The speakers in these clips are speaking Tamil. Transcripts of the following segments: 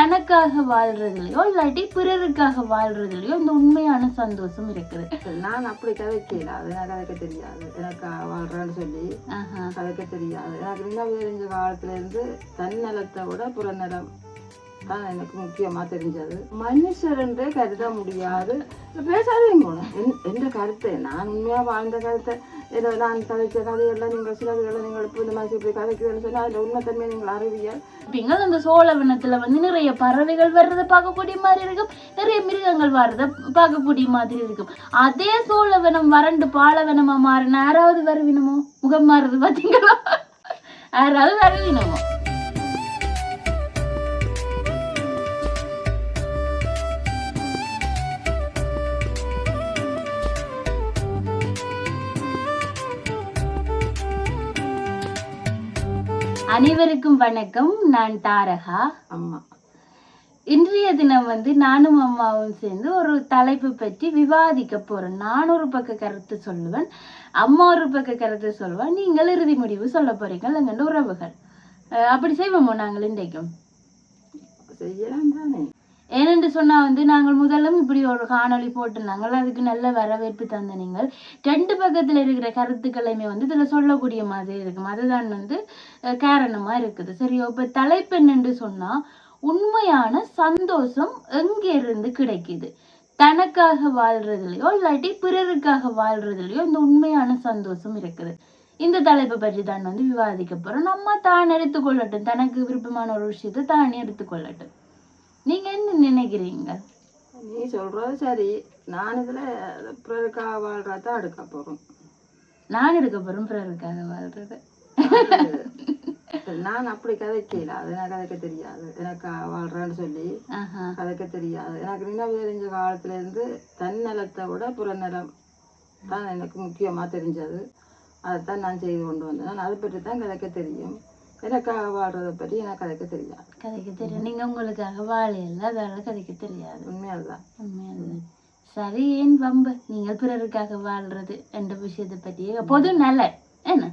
தனக்காக வாழ்றதுலயோ இல்லாட்டி பிறருக்காக வாழ்றதுலயோ இந்த உண்மையான சந்தோஷம் இருக்குது. நான் அப்படி கதைக்கல, அது எனக்கு கதைக்க தெரியாது. எனக்கு வாழ்றேன்னு சொல்லி கதைக்க தெரியாது. எனக்கு இன்னும் தெரிஞ்ச காலத்துல இருந்து தன்னலத்தை விட புறநலம் தான் எனக்கு முக்கியமா தெரிஞ்சது. மனுஷர் என்றே கருத முடியாது. பேசாதீங்க எந்த கருத்தை, நான் உண்மையா வாழ்ந்த கருத்தை, ஏதோ நான் கதைச்ச கதையெல்லாம் நீங்கள் சிலதுகளை நீங்கள் இப்போ இந்த மாதிரி இப்படி கதைக்குதுன்னு சொன்னா அதில் உண்மைத்தன்மையை நீங்கள் அறிவியல். அப்படிங்க அந்த சோழவனத்துல நிறைய பறவைகள் வர்றதை பார்க்கக்கூடிய மாதிரி இருக்கும், நிறைய மிருகங்கள் வர்றதை பார்க்கக்கூடிய மாதிரி இருக்கும். அதே சோழவனம் வறண்டு பாலவனமா மாறின யாராவது வருவினமோ? முகம் மாறுறது பாத்தீங்களா? யாராவது வருவினமோ? அனைவருக்கும் வணக்கம். நான் தாரகா. அம்மா, இன்றைய தினம் நானும் அம்மாவும் சேர்ந்து ஒரு தலைப்பு பற்றி விவாதிக்க போறோம். நான் ஒரு பக்க கருத்து சொல்லுவேன், அம்மா ஒரு பக்க கருத்து சொல்லுவேன், நீங்கள் இறுதி முடிவு சொல்ல போறீங்கள். எங்கள் உறவுகள் அப்படி செய்வோமோ நாங்கள் இன்றைக்கும்? செய்யலாம் தானே. ஏனென்று சொன்னா நாங்கள் முதலும் இப்படி ஒரு காணொளி போட்டிருந்தாங்க, அதுக்கு நல்ல வரவேற்பு தந்த நீங்கள் ரெண்டு பக்கத்துல இருக்கிற கருத்துக்களையுமே இதுல சொல்லக்கூடிய மாதிரி இருக்கும். அதுதான் காரணமா இருக்குது. சரியோ, இப்ப தலைப்பு என்னன்னு சொன்னா, உண்மையான சந்தோஷம் எங்க இருந்து கிடைக்குது? தனக்காக வாழ்றதுலயோ இல்லாட்டி பிறருக்காக வாழ்றதுலயோ இந்த உண்மையான சந்தோஷம் இருக்குது. இந்த தலைப்பை பற்றி தான் விவாதிக்க போறோம். நம்ம தான் எடுத்துக்கொள்ளட்டும், தனக்கு விருப்பமான ஒரு விஷயத்தை தானே எடுத்துக்கொள்ளட்டும். நீங்க என்ன நினைக்கிறீங்க? நீ சொல்றது சரி. நான் இதுல பிறருக்காக வாழ்றதான் எடுக்க போறோம். நான் எடுக்க போறேன் பிறருக்காக வாழ்றது. நான் அப்படி கதைக்கல, அது எனக்கு கதைக்க தெரியாது. எனக்கு வாழ்றேன்னு சொல்லி கதைக்க தெரியாது. எனக்கு நினைவு தெரிஞ்ச காலத்துல இருந்து தன்னலத்தை விட புறநலம் தான் எனக்கு முக்கியமா தெரிஞ்சது. அதைத்தான் நான் செய்து கொண்டு வந்தேன். நான் அதை பற்றி தான் கதைக்க தெரியும். எனக்காக வாழ்றதை பற்றி எனக்கு கதைக்க தெரியாது. கதைக்க தெரியும். நீங்க உங்களுக்காக வாழையில அதனால கதைக்க தெரியாது. உண்மையாதான். உண்மையாதான். சரி, ஏன் வம்பு? நீங்கள் பிறருக்காக வாழ்றது என்ற விஷயத்தை பற்றி பொது நல்ல என்ன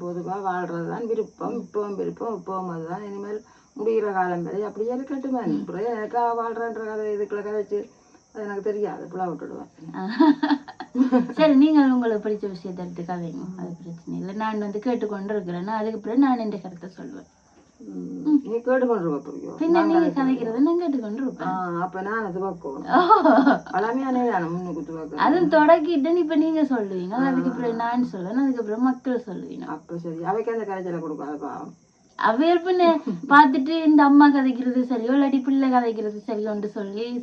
பொதுவா வாழ்றதுதான் விருப்பம். இப்பவும் விருப்பம், இப்பவும் அதுதான். இனிமேல் முடிகிற காலம் வரை அப்படியே இருக்கட்டுமே. அப்புறம் எனக்காக வாழ்றன்ற கதை இதுக்குள்ள கதைச்சு அது எனக்கு தெரியாது, புலா விட்டுடுவேன். சரி, நீங்கள் உங்களுக்கு பிடிச்ச விஷயத்தை எடுத்து கதைங்க, அது பிரச்சனை இல்லை. நான் கேட்டுக்கொண்டு இருக்கிறேன்னா அதுக்கு பிறகு நான் என்ற கருத்தை சொல்லுவேன். நீ கேட்டுக்கொண்டு பின்ன நீங்க கதைக்கிறத நான் கேட்டுக்கொண்டு இருப்பேன். அப்ப நான் அது பார்க்கணும். பழமையானே முன்னுக்கு துவக்க அதுவும் தொடக்கிட்டு இப்ப நீங்க சொல்லுவீங்க, அதுக்கு பிறகு நான் சொல்லுவேன், அதுக்கப்புறம் மக்கள் சொல்லுவீங்க. அப்ப சரி, அவைக்கு அந்த கரைச்சலை கொடுக்காதப்பா. அவையல்புன்னு பார்த்துட்டு இந்த அம்மா கதைக்கிறது சரியோ இல்லாட்டி பிள்ளை கதைக்கிறது சரியோன்னு சொல்லுவீங்க.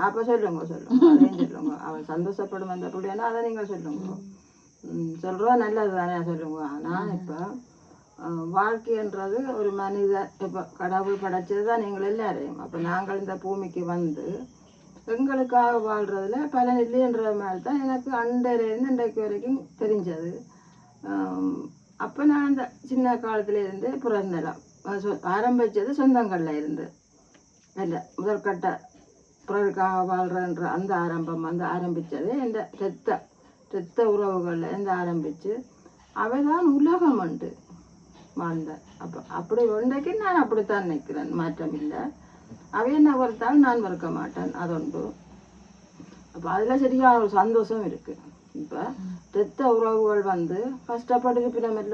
அப்ப சொல்லுங்க சொல்லுங்க. அவன் சந்தோஷப்படும் அந்த பிள்ளைன்னா அதை நீங்க சொல்லுங்க. சொல்றா நல்லது தானே சொல்லுங்க. நான் இப்ப வாழ்க்கைன்றது ஒரு மனிதன், இப்ப கடவுள் படைச்சதுதான் நீங்கள் எல்லாரையும். அப்ப நாங்கள் இந்த பூமிக்கு எங்களுக்காக வாழ்றதுல பலன் இல்லைன்ற மாதிரி தான் எனக்கு அண்டையிலேருந்து இன்றைக்கு வரைக்கும் தெரிஞ்சது. அப்போ நான் அந்த சின்ன காலத்துல இருந்து புறநலம் ஆரம்பித்தது சொந்தங்கள்ல இருந்து. இல்லை, முதற்கட்ட பிறருக்காக வாழ்றன்ற அந்த ஆரம்பித்தது எந்த ரத்த உறவுகளில் இருந்து ஆரம்பித்து அவைதான் உலகம் உண்டு வாழ்ந்தேன். அப்போ அப்படி ஒன்றைக்கு நான் அப்படித்தான் நினைக்கிறேன், மாற்றம் இல்லை. அவை என்ன வறுத்தாலும் நான் வறுக்க மாட்டேன், அது உண்டு. அப்போ அதில் சரியான ஒரு சந்தோஷம் இருக்குது. இப்போ ரத்த உறவுகள் கஷ்டப்பட்டு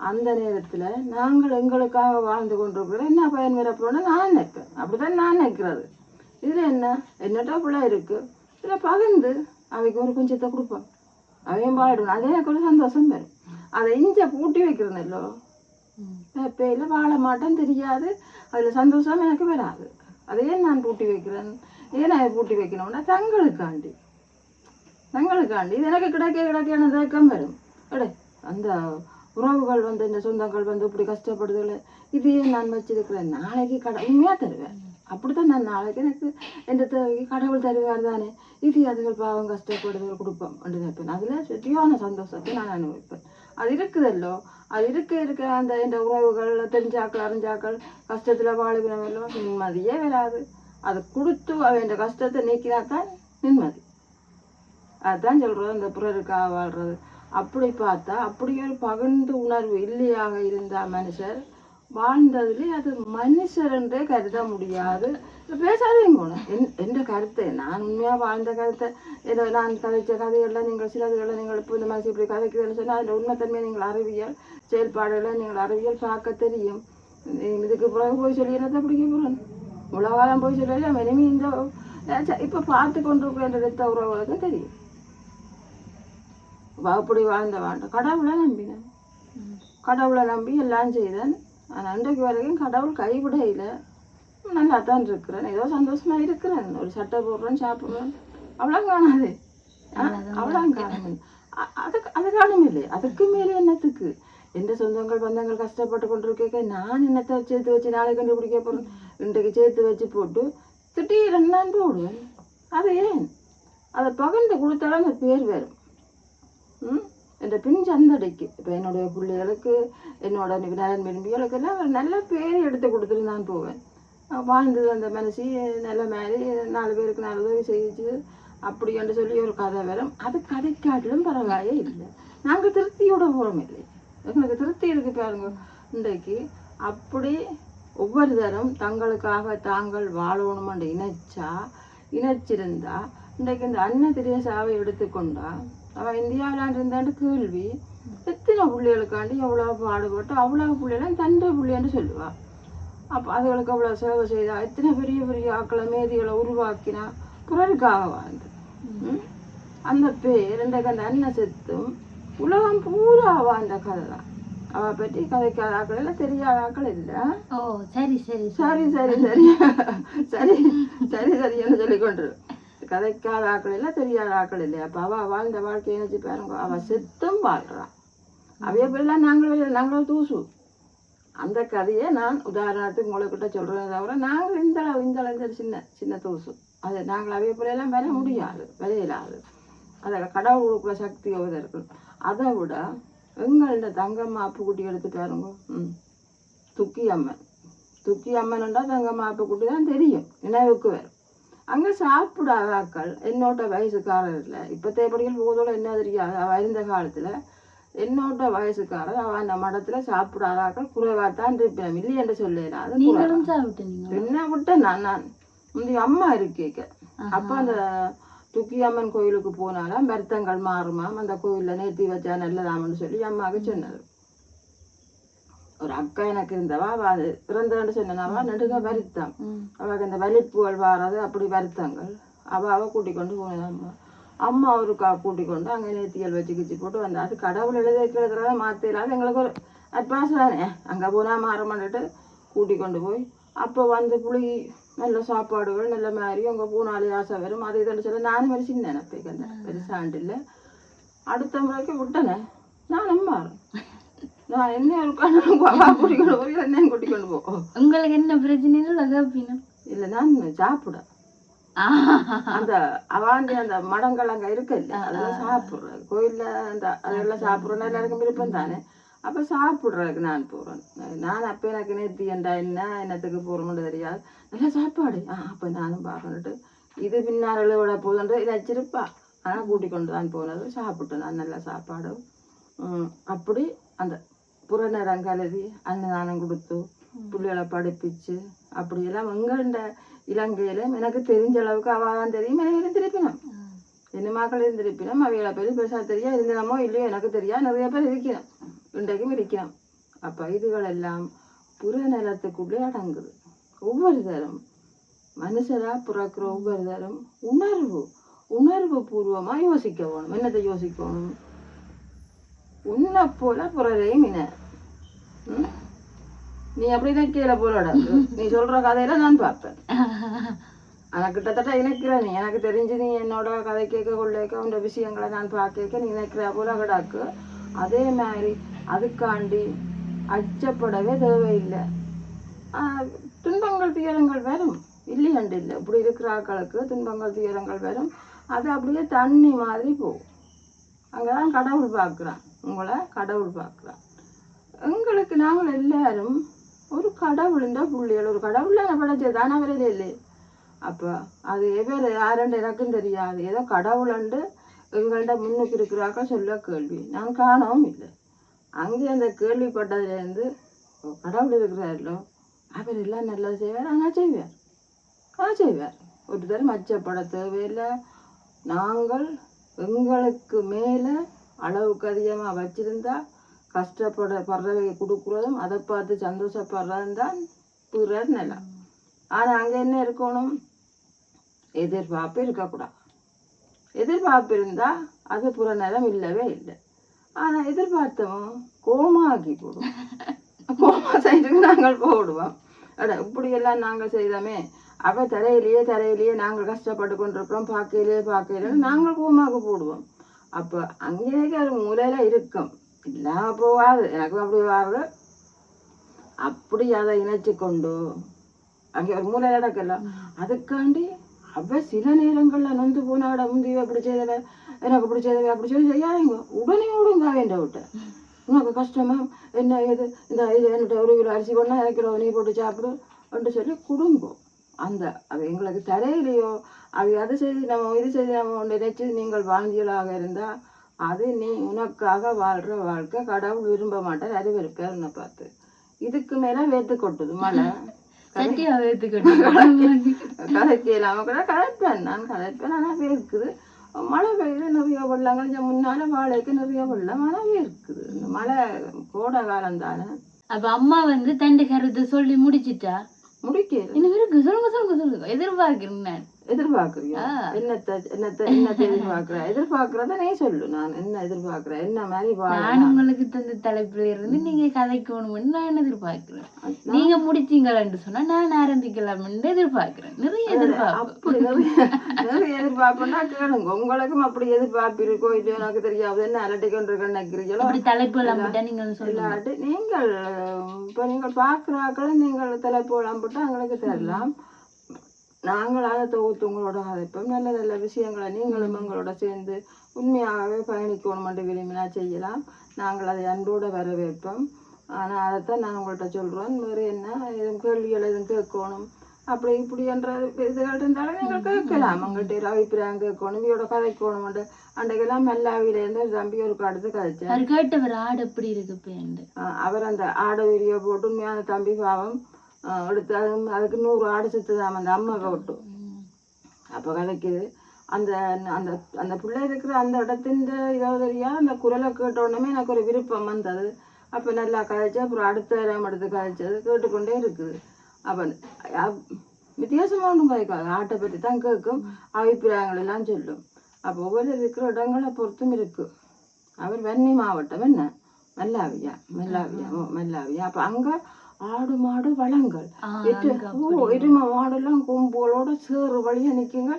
அந்த நேரத்துல நாங்கள் எங்களுக்காக வாழ்ந்து கொண்டிருக்கிறோம், என்ன பயன் வரப்போன்னு நான் நினைப்பேன். அப்படிதான் நான் நினைக்கிறது. இதுல என்னட்டா பிள்ளை இருக்கு, இதுல பகிர்ந்து அவைக்கு ஒரு கொஞ்சத்தை கொடுப்போம், அவையும் பாடுவேன். அதே எனக்கு ஒரு சந்தோஷம் வரும். அதை இஞ்ச பூட்டி வைக்கிறேன்னல்லோ, பேயில வாழ மாட்டேன்னு தெரியாது, அதுல சந்தோஷம் எனக்கு வராது. அதையே நான் பூட்டி வைக்கிறேன். ஏன் அதை பூட்டி வைக்கணும்னா தங்களுக்காண்டி இது எனக்கு கிடைக்கான தேக்கம் வரும். அந்த உறவுகள் இந்த சொந்தங்கள் இப்படி கஷ்டப்படுதல, இதையே நான் வச்சிருக்கிறேன், நாளைக்கு உண்மையா தருவேன். அப்படித்தான் நான் நாளைக்கு எனக்கு எந்த தேவைக்கு கடவுள் தருவார் தானே, இது அதுகள் பாவம் கஷ்டப்படுதல் கொடுப்போம் அப்படின்னு நினைப்பேன். அதுல சரியான சந்தோஷத்தை நான் அனுபவிப்பேன். அது இருக்குதல்லோ, அது இருக்க அந்த இந்த உறவுகள் தெரிஞ்சாக்கள் அறிஞ்சாக்கள் கஷ்டத்துல வாழுவினவெல்லாம் நிம்மதியே வராது. அதை கொடுத்து அவன் கஷ்டத்தை நீக்கினாத்தான் நிம்மதி. அதுதான் சொல்றது இந்த பிறருக்காக வாழ்றது. அப்படி பார்த்தா அப்படி ஒரு பகிர்ந்து உணர்வு இல்லையாக இருந்தா மனுஷர் வாழ்ந்ததுலேயே அது மனுஷர் என்றே கருத முடியாது. பேசாதீங்க எந்த கருத்தை நான் உண்மையாக வாழ்ந்த கருத்தை ஏதோ நான் கதைச்ச கதைகளில் நீங்கள் சிலதுகளை நீங்கள் இப்போ இந்த மாதிரி இப்படி கதைக்குதுன்னு சொன்னால் அதில் உண்மைத்தன்மையை நீங்கள் அறிவியல் செயல்பாடுகளை நீங்கள் அறிவியல் பார்க்க தெரியும். இதுக்கு பிறகு போய் சொல்லி என்னத்தை பிடிக்க போகிறேன் உலகாலம் போய் சொல்லி இனிமே இந்த இப்போ பார்த்து கொண்டிருக்கிற ரத்த உறவுகளுக்கும் தெரியும். அப்படி வாழ்ந்த வாழ்ந்த கடவுளை நம்பினேன், கடவுளை நம்பி எல்லாம் செய்தேன். ஆனால் அன்றைக்கு வரைக்கும் கடவுள் கைவிட இல்லை, நல்லா தான் இருக்கிறேன், ஏதோ சந்தோஷமா இருக்கிறேன். ஒரு சட்டை போடுறேன், சாப்பிட்றேன், அவ்வளோ காணாது, அவ்வளோ காணும். அது காணும் இல்லை. அதுக்கு மேலே என்னத்துக்கு எந்த சொந்தங்கள் பந்தங்கள் கஷ்டப்பட்டு கொண்டிருக்க நான் என்னத்தை சேர்த்து வச்சு நாளைக்கு கண்டுபிடிக்க போகிறேன். இன்றைக்கு சேர்த்து வச்சு போட்டு திடீரென்னு நான் போடுவேன். அது ஏன் அதை பகிர்ந்து கொடுத்தாலும் அந்த பேர் வரும். என்ற பின் சந்தடைக்கு இப்போ என்னுடைய பிள்ளைகளுக்கு என்னோட நலன் விரும்பிகளுக்கெல்லாம் நல்ல பேர் எடுத்து கொடுத்துட்டு நான் போவேன். வாழ்ந்தது அந்த மனசி நல்ல மாதிரி 4 பேருக்கு 4 உதவி செய்து அப்படி என்று சொல்லி ஒரு கதை வரும். அது கதைக்காட்டிலும் பரவாயே இல்லை. நாங்கள் திருப்தியோட போகிறோம் இல்லை, எங்களுக்கு திருப்தி இருக்கு பாருங்க. இன்றைக்கு அப்படி ஒவ்வொரு தரம் தங்களுக்காக தாங்கள் வாழணுமென்று இணைச்சிருந்தா இன்றைக்கு இந்த அன்ன தெரேசாவை எடுத்துக்கொண்டா அவள் இந்தியாவிலான் இருந்தாண்டு கேள்வி எத்தனை பிள்ளைகளுக்காண்டி எவ்வளோ பாடுபட்டு அவ்வளோ பிள்ளைகளும் தண்டை பிள்ளைன்னு சொல்லுவாள். அப்போ அதுகளுக்கு அவ்வளோ சேவை செய்தா, எத்தனை பெரிய பெரிய ஆக்களை மேதிகளை உருவாக்கினா பிறருக்காக வாழ்ந்து அந்த பேர் இன்றைக்கு அந்த அண்ணன் செத்தும் உலகம் பூரா வாழ்ந்த கதை தான். அவ பற்றி கதைக்காத ஆக்கள் இல்லை, தெரியாத ஆக்கள் இல்லை. ஓ சரி சரி சரி சரி சரி சரி சரி சரின்னு சொல்லி கொண்டு கதைக்காத ஆக்கள் இல்லை, தெரியாத ஆக்கள் இல்லை. அப்போ அவள் வாழ்ந்த வாழ்க்கையை நினைச்சு பாருங்க. அவள் செத்தும் வாழ்றான். அவைய பேர்லாம் நாங்களும் தூசு. அந்த கதையை நான் உதாரணத்துக்கு உங்கள்கிட்ட சொல்கிறேன் தவிர நாங்கள் இந்த சின்ன சின்ன தூசு. அது நாங்கள் அவைய பிள்ளையெல்லாம் வர முடியாது, விளையலாது. அதை கடவுள் கொடுக்குற சக்தி எவ்வளோ இருக்கு. அதை விட எங்கள்கிட்ட தங்கம்மா அப்புக்குட்டி எடுத்து பாருங்க. துக்கி அம்மன்டா தங்கம்மா அப்புக்குட்டி தான் தெரியும், நினைவுக்கு வரும். அங்கே சாப்பிடாத ஆக்கள் என்னோட வயசுக்காரர் இல்லை. இப்போ தேப்படிகள் போதோட என்ன தெரியாது. அவள் இருந்த காலத்தில் என்னோட வயசுக்காரர் அவள் அந்த மடத்தில் சாப்பிடாத ஆக்கள் குறைவாத்தான் இருப்பேன், இல்லை என்று சொல்லலாம். என்ன விட்டேன் நான் முந்தைய அம்மா இருக்கேக்க. அப்போ அந்த துக்கி அம்மன் கோயிலுக்கு போனாலும் வருத்தங்கள் மாறுமாம், அந்த கோயிலில் நேர்த்தி வச்சா நல்லதாமன்னு சொல்லி அம்மாவுக்கு சொன்னது. ஒரு அக்கா எனக்கு இருந்தவா, அவள் அது பிறந்தன்னு சொன்னவா நடுக வருத்தம். அவளுக்கு அந்த வலிப்புகள் வாரது அப்படி வருத்தங்கள். அவள் கூட்டிக் கொண்டு போனது அம்மா ஒரு கூட்டிக் கொண்டு அங்கே நேர்த்திகள் வச்சு கிச்சு போட்டு வந்தா. அது கடவுள் எழுதுறத மாற்றிடாது. எங்களுக்கு ஒரு அட்வான்ஸ் தானே, அங்கே போனால் மாறமான்ட்டு கூட்டிக் கொண்டு போய் அப்போ வந்து புளி நல்ல சாப்பாடுகள் நல்ல மாதிரி அங்கே பூனாலே ஆசை வரும். அது இதுன்னு சொல்லி நானும் மாதிரி சின்ன நினைப்பேன், அந்த பெருசாண்டு இல்லை. அடுத்த முறைக்கு விட்டனே நானும் மாறும். நான் என்ன கூட்டிக் கொண்டு போய் என்னையும் கூட்டிக் கொண்டு போவோம். உங்களுக்கு என்ன பிரச்சனை இல்லை, நான் சாப்பிட அந்த அவாண்டி அந்த மடங்கள் அங்கே இருக்கு இல்லை, அதெல்லாம் சாப்பிட்றேன். கோயிலில் அந்த அதெல்லாம் சாப்பிட்றோன்னா எல்லாருக்கும் விருப்பம் தானே. அப்போ சாப்பிட்றதுக்கு நான் போகிறேன். நான் அப்போ எனக்கு நேர்த்தி ஏண்டா என்னத்துக்கு போகிறோம்னு தெரியாது. நல்லா சாப்பாடு அப்போ நானும் பார்க்கணுட்டு இது பின்னால் விட போதுன்ற இதை வச்சிருப்பா. ஆனால் கூட்டிக் கொண்டு தான் போனது. சாப்பிட்டேன் நான் நல்ல சாப்பாடு. அப்படி அந்த புறநேரம் கலவி அன்னதானம் கொடுத்து பிள்ளைகளை படிப்பிச்சு அப்படியெல்லாம் எங்கள்ட இலங்கையிலும் எனக்கு தெரிஞ்ச அளவுக்கு அவள் தான் தெரியும். எனக்கு இருந்திருப்பினோம், என்ன மக்கள் இருந்திருப்பினோம். அவைகளை பெருசாக தெரியா இருந்தனமோ இல்லையோ எனக்கு தெரியா, நிறைய பேர் இருக்கணும், இன்றைக்கும் இருக்கணும். அப்போ இதுகளெல்லாம் புறநிலத்துக்குள்ளே அடங்குது. ஒவ்வொரு தரம் மனுஷராக பிறக்கிற ஒவ்வொரு தரம் உணர்வு பூர்வமாக யோசிக்க வேணும். என்னத்தை யோசிக்கணும்? உன்னை போல புறரையும் நீ அப்படிதான் கீழே போலோட நீ சொல்ற கதையில நான் பார்ப்பேன். ஆனால் கிட்டத்தட்ட இணைக்கிற நீ எனக்கு தெரிஞ்சு நீ என்னோட கதை கேட்க கொள்ளைக்க உண்ட விஷயங்களை நான் பார்க்க நீ இணைக்கிற போல கிடாக்கு. அதே மாதிரி அதுக்காண்டி அச்சப்படவே தேவையில்லை. துன்பங்கள் துயரங்கள் வரும், இல்லையண்டு இல்லை. இப்படி இருக்கிற ஆக்களுக்கு துன்பங்கள் துயரங்கள் வரும். அது அப்படியே தண்ணி மாதிரி போகும். அங்கதான் கடவுள் பார்க்குறான், உங்களை கடவுள் பார்க்குறான். எங்களுக்கு நாங்கள் எல்லாரும் ஒரு கடவுளுண்ட பிள்ளைகள், ஒரு கடவுள் படைச்சதான அவரே இல்லை. அப்போ அது எவ்வளோ யாருண்டு எனக்கும் தெரியாது. ஏதோ கடவுளுண்டு எங்கள்கிட்ட முன்னுக்கு இருக்கிறாக்க சொல்ல கேள்வி நான் காணவும் இல்லை. அங்கே அந்த கேள்விப்பட்டதுலேருந்து கடவுள் இருக்கிறாரோ அவர் எல்லாம் நல்லா செய்வார். ஆனால் செய்வார் ஒரு தரம் அச்சப்பட தேவையில்லை. நாங்கள் எங்களுக்கு மேலே அளவுக்கு அதிகமாக வச்சிருந்தா கஷ்டப்படுறவை கொடுக்குறதும் அதை பார்த்து சந்தோஷப்படுறதும் தான் பிறர் நிலம். ஆனால் அங்கே என்ன இருக்கணும், எதிர்பார்ப்பு இருக்கக்கூடாது. எதிர்பார்ப்பு இருந்தால் அது புற நிலம் இல்லவே இல்லை. ஆனால் எதிர்பார்த்தவன் கோமாக்கி போடுவோம். கோமா சைடுக்கு நாங்கள் போடுவோம். இப்படியெல்லாம் நாங்கள் செய்தோமே, அவ தரையிலேயே நாங்கள் கஷ்டப்பட்டு கொண்டிருக்கிறோம், பார்க்கையிலே நாங்கள் கோமாக்கு போடுவோம். அப்போ அங்கேயே ஒரு மூலையில இருக்கும், இல்லாம போகாது. எனக்கும் அப்படி வாருது. அப்படி அதை இணைச்சு கொண்டு அங்கே ஒரு மூலையில நடக்கல. அதுக்காண்டி அவ சில நேரங்கள்ல நொந்து போனாட முந்தியோ அப்படி செய்தவ, எனக்கு அப்படி செய்தவ, அப்படி சொல்லி செய்யாதீங்க. உடனே விடுங்க வேண்ட விட்ட. உனக்கு கஷ்டமா என்ன இது, இந்த இது என்கிட்ட 1 கிலோ அரிசி கொண்டா எனக்கு நீ போட்டு சாப்பிடு அப்படின்னு சொல்லி கொடுங்கோ. அந்த அவ எங்களுக்கு தரையிலையோ அவ அதை செய்து நம்ம இது செய்து நம்ம நினைச்சு நீங்கள் வாழ்ந்தியலாக இருந்தா அது நீ உனக்காக வாழ்ற வாழ்க்கை கடவுள் விரும்ப மாட்டார். அது வெறுப்பார் உன்னை பார்த்து. இதுக்கு மேல வேத்து கொட்டுது மழை. கதைக்கலாம் கூட கதைப்பேன், நான் கதைப்பேன். ஆனால் வேர்க்குது. மழை பெய்யுது, நிறைய வெள்ளங்கள். முன்னால வாழைக்கு நிறைய வெள்ளம், ஆனால் வேர்க்குது. இந்த மழை கோடை காலம் தானே. அப்ப அம்மா வந்து தண்டு கருத்தை சொல்லி முடிச்சிட்டா? முடிக்கல. இன்னும் இருக்கு. சொல்லுங்க. எதிர்பார்க்கிறேன். எதிர்பார்க்கறியா? என்னத்தை எதிர்பார்க்கிற? எதிர்பார்க்கறத நீ சொல்லு. நான் என்ன எதிர்பார்க்கிறேன், என்ன மாதிரி நான் உங்களுக்கு தந்த தலைப்புல இருந்து நீங்க கதைக்கணும்னு நான் எதிர்பார்க்கிறேன். நீங்க முடிச்சீங்களான்னு சொன்னா நான் ஆரம்பிக்கலாம்னு எதிர்பார்க்கிறேன். நிறைய எதிர்பார்ப்பு. அப்படி நிறைய எதிர்பார்ப்புன்னா கேளுங்க. உங்களுக்கும் அப்படி எதிர்பார்ப்பு இருக்கோ இல்லையோ எனக்கு தெரியாது. என்ன அலட்டி கொண்டு நினைக்கிறீங்களோ அப்படி தலைப்பு எல்லாம் நீங்க சொல்லாட்டு நீங்கள் இப்ப நீங்கள் பார்க்கிறாக்களை நீங்கள் தலைப்பு எல்லாம் போட்டு எங்களுக்கு தரலாம். நாங்கள் அதை தொகுத்து உங்களோட கதைப்போம். நல்ல நல்ல விஷயங்களை நீங்களும் எங்களோட சேர்ந்து உண்மையாகவே பயணிக்கணும் விரும்பினா செய்யலாம். நாங்கள் அதை அன்போடு வரவேற்போம். ஆனால் அதைத்தான் நான் உங்கள்கிட்ட சொல்கிறேன். வேறு என்ன எதுவும் கேள்விகள் எதுவும் கேட்கணும் அப்படி இப்படி என்ற இதுகள் இருந்தாலும் நீங்கள் கேட்கலாம். உங்கள்கிட்ட அபிப்பிராயம் கேட்கணும், இவையோட கதைக்கணும். அன்றைக்கெல்லாம் மெல்லாவிலேருந்து ஒரு தம்பி ஒரு கடத்து கதைச்சேன். ஆடு எப்படி இருக்கு அவர் அந்த ஆடை வீடியோ போட்டு உண்மையான தம்பி பாவம் எடுத்து அதுக்கு 100 ஆடு செத்துதாம அந்த அம்மா போட்டு. அப்போ கதைக்குது. அந்த அந்த அந்த பிள்ளை இருக்கிற அந்த இடத்தின் இதோதரியா அந்த குரலை கேட்ட உடனே எனக்கு ஒரு விருப்பம் வந்தது. அப்போ நல்லா கதைச்சு அப்புறம் அடுத்த இடம் எடுத்து கதைச்சது கேட்டுக்கொண்டே இருக்குது. அப்போ வித்தியாசமாக ஒன்றும் கதைக்காது. ஆட்டை பற்றி தான் கேட்கும், அபிப்பிராயங்கள் எல்லாம் சொல்லும். அப்போ ஒவ்வொரு இருக்கிற இடங்களை பொறுத்தும் இருக்கு. அவர் வன்னி மாவட்டம் என்ன மெல்லாவியா. அப்போ அங்கே ஆடு மாடு வளங்கள் எருமை மாடெல்லாம் கொம்புகளோட சேறு வழியா நிற்குங்க.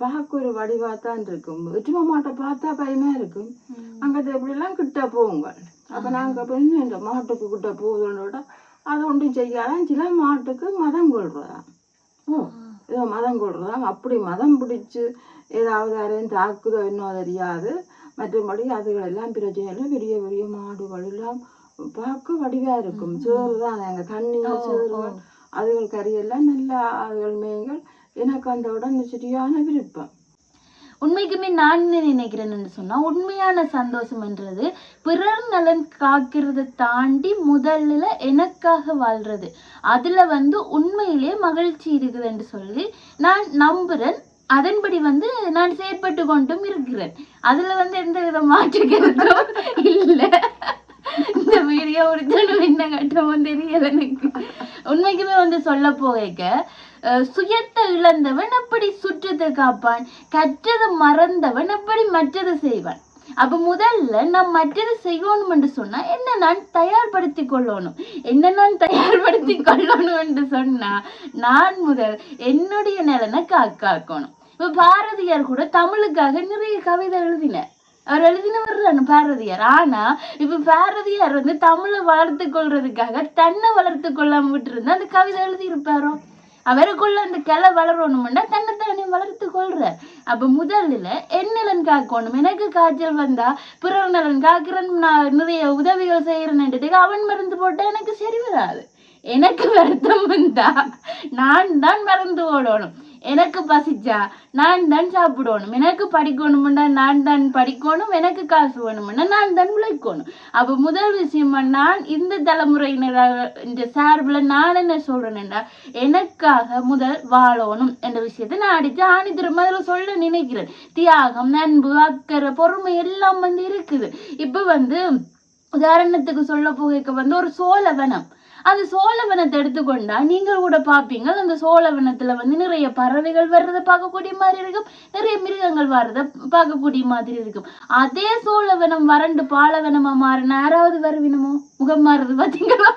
பார்க்க ஒரு வடிவாத்தான் இருக்கும். எருமை மாட்டை பார்த்தா பயமா இருக்கும். அங்கே எப்படிலாம் கிட்ட போகுங்க. அப்போ நாங்கள் அப்போ இன்னும் இந்த மாட்டுக்கு கிட்ட போகுதுன்னோட அது ஒன்றும் செய்யாதான். சில மாட்டுக்கு மதம் கொள்றதாம். ஏதோ மதம் கொள்றதாம். அப்படி மதம் பிடிச்சு ஏதாவது யாரையும் தாக்குதோ இன்னும் தெரியாது. மற்றபடி அதுகளெல்லாம் பிரச்சனை இல்லை. பெரிய பெரிய மாடுகள் எல்லாம் பார்க்க வடிவா இருக்கும். சேறு தான் எங்க தண்ணியில சேறுகள் அதுகள் கறியெல்லாம் நல்லா அதுகள் மேய்கள். எனக்கு அந்த உடன் சரியான விருப்பம். உண்மைக்குமே நான் நினைக்கிறேன்னு சொன்னா உண்மையான சந்தோஷம்ன்றது பிறர் நலன் காக்கிறத தாண்டி முதல்ல எனக்காக வாழ்றது. அதுல உண்மையிலே மகிழ்ச்சி இருக்குதுன்னு சொல்லி நான் நம்புறேன். அதன்படி நான் செயற்பட்டு கொண்டும் இருக்கிறேன். அதுல எந்த வித மாற்று கருத்தும் இல்லை. இந்த வீடியோ முடிச்சோம் என்ன கட்டமும் தெரியல எனக்கு. உண்மைக்குமே சொல்ல போக சுயத்தை இழந்தவன் அப்படி சுற்றத்தை காப்பான், கற்றதை மறந்தவன் அப்படி மற்றது செய்வான். அப்ப முதல்ல நான் மற்றது செய்யணும் என்று சொன்னா என்ன நான் தயார்படுத்தி கொள்ளணும். என்று சொன்னா நான் முதல் என்னுடைய நிலனை காக்கணும். இப்ப பாரதியார் கூட தமிழுக்காக நிறைய கவிதை எழுதினார். அவர் எழுதினவர் பாரதியார். ஆனா இப்ப பாரதியார் தமிழை வளர்த்து கொள்றதுக்காக தன்னை வளர்த்து கொள்ளாம விட்டு இருந்தா அந்த கவிதை எழுதி இருப்பாரோ? அவருக்குள்ள அந்த கிளை வளரணும்னா தன்னைத்தானே வளர்த்து கொள்றார். அப்ப முதல்ல என் நலன் காக்கணும். எனக்கு காய்ச்சல் வந்தா பிறர் நலன் காக்கிறேன், நான் நிறைய உதவிகள் செய்யறேன்னுட்டு அவன் மருந்து போட்டா எனக்கு சரி வராது. எனக்கு வருத்தம் வந்தா நான் தான் மறந்து ஓடணும். எனக்கு பசிச்சா நான் தான் சாப்பிடணும், எனக்கு படிக்கணும்னா நான் தான் படிக்கணும், எனக்கு காசு வேணும்னா நான் தான் உழைக்கணும். அப்ப முதல் விஷயம் நான் இந்த தலைமுறையினர் இந்த சார்புல நான் என்ன சொல்றேன்னா, எனக்காக முதல் வாழணும் என்ற விஷயத்த நான் அடிச்சு ஆணித்திரம் முதல்ல சொல்ல நினைக்கிறேன். தியாகம், அன்பு, அக்கறை, பொறுமை எல்லாம் வந்து இருக்குது. இப்ப உதாரணத்துக்கு சொல்ல போக ஒரு சோழவனம், அந்த சோழவனத்தை எடுத்துக்கொண்டா நீங்கள் கூட பாப்பீங்க, அந்த சோழவனத்துல நிறைய பறவைகள் வர்றதை பார்க்கக்கூடிய மாதிரி இருக்கும், நிறைய மிருகங்கள் வர்றதை பார்க்கக்கூடிய மாதிரி இருக்கும். அதே சோழவனம் வறண்டு பாலைவனமா மாறினா யாராவது வருவினமோ? முகம் மாறுறது பாத்தீங்களா?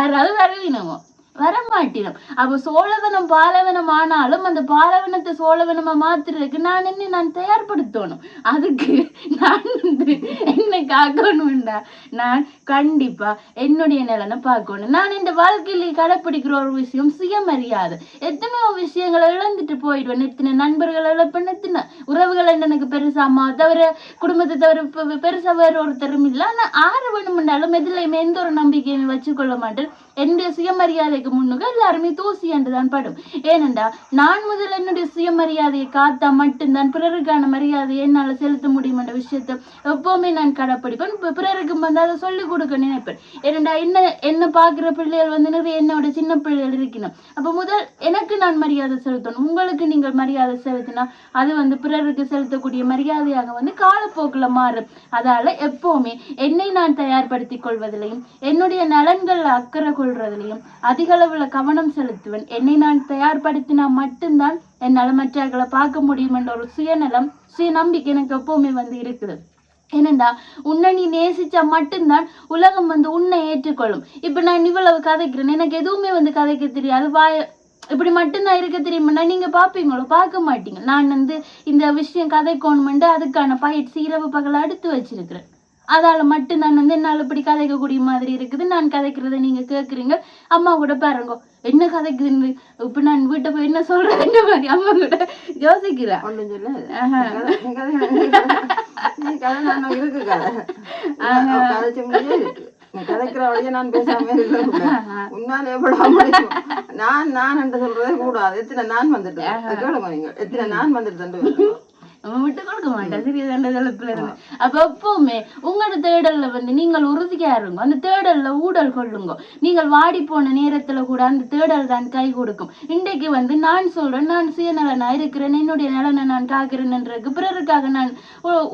யாராவது வருவினமோ? வரமாட்டினோம். அப்ப சோழவனம் பாலைவனம் ஆனாலும் அந்த பாலைவனத்தை சோழவனமா மாத்துறதுக்கு நான் தயார்படுத்தணும். அதுக்கு நான் என்ன காக்கணும்டா, நான் கண்டிப்பா என்னுடைய நிலனை பார்க்கணும். நான் இந்த வாழ்க்கையில கடைப்பிடிக்கிற ஒரு விஷயம் சுயமரியாதை. எத்தனையோ விஷயங்களை இழந்துட்டு போயிடுவேன். எத்தனை நண்பர்களை இழப்பேன், எத்தனை உறவுகள் எனக்கு பெருசா அம்மா தவிர குடும்பத்தை தவிர பெருசா வேற ஒருத்தரும் இல்லை. ஆனா ஆறு வேணும்னாலும் எதுலையுமே எந்த ஒரு நம்பிக்கையும் வச்சுக்கொள்ள மாட்டேன். என்னுடைய சுயமரியாதைக்கு முன்னுக்கு எல்லாருமே தூசி என்றுதான் படும். ஏனென்றா நான் முதல் என்னுடைய சுயமரியாதையை காத்தா மட்டும்தான் பிறருக்கான மரியாதையை என்னால செலுத்த முடியும் என்ற விஷயத்தை எப்பவுமே நான் கடைப்பிடிப்பேன். பிறருக்கு அதை சொல்லிக் கொடுக்க நினைப்பேன். ஏனென்றா என்ன பாக்குற பிள்ளைகள் நிறைய என்னோட சின்ன பிள்ளைகள் இருக்கணும். அப்ப முதல் எனக்கு நான் மரியாதை செலுத்தணும். உங்களுக்கு நீங்கள் மரியாதை செலுத்தினா அது பிறருக்கு செலுத்தக்கூடிய மரியாதையாக காலப்போக்குல மாறும். அதால எப்பவுமே என்னை நான் தயார்படுத்திக் கொள்வதிலையும் என்னுடைய நலன்கள் அக்கறை கொள்றதுலையும் அதிக அளவுல கவனம் செலுத்துவேன். என்னை நான் தயார்படுத்தினா மட்டும்தான் என்னால மற்றவர்களை பார்க்க முடியும் என்ற ஒரு சுயநலம், சுயநம்பிக்கை எனக்கு எப்பவுமே இருக்குது. ஏனண்டா உன்னை நீ நேசிச்சா மட்டும்தான் உலகம் உன்னை ஏற்றுக்கொள்ளும். இப்ப நான் இவ்வளவு கதைக்கிறேன், எனக்கு எதுவுமே கதைக்க தெரியாது, இப்படி மட்டும்தான் இருக்க தெரியுமாண்ணா நீங்க பாப்பீங்களோ? பார்க்க மாட்டீங்க. நான் இந்த விஷயம் கதைக்கணுமெண்டு அதுக்கான பயிற்சி இரவு பகல எடுத்து வச்சிருக்கிறேன். அதால மட்டும் நான் என்னால இப்படி கதைக்கக்கூடிய மாதிரி இருக்குது. நான் கதைக்கிறத நீங்க கேட்குறீங்க. அம்மா கூட பாருங்க என்ன கதைக்குதுன்னு. இப்ப நான் வீட்டை போய் என்ன சொல்றேன் என்ன மாதிரி அம்மா கூட யோசிக்கிறேன். கதைக்கிற வழிய நான் பேசாம உன்னால எவ்வளவு நான் என்று சொல்றதே கூடாது. எத்தனை நான் வந்துட்டேன் கேளுங்க, நீங்க எத்தனை நான் வந்துட்டு விட்டு கொடுக்க மாட்டேன் சிறிய தண்டத்துல இருந்து. அப்ப எப்பவுமே உங்களோட தேடல்ல நீங்கள் உறுதியா இருங்க. அந்த தேடல்ல ஊடல் கொள்ளுங்க. நீங்கள் வாடி போன நேரத்துல கூட அந்த தேடல் தான் கை கொடுக்கும். இன்றைக்கு நான் சொல்றேன், நான் சுயநலனா இருக்கிறேன், என்னுடைய நலனை நான் காக்கிறேன்ன்றது பிறருக்காக நான்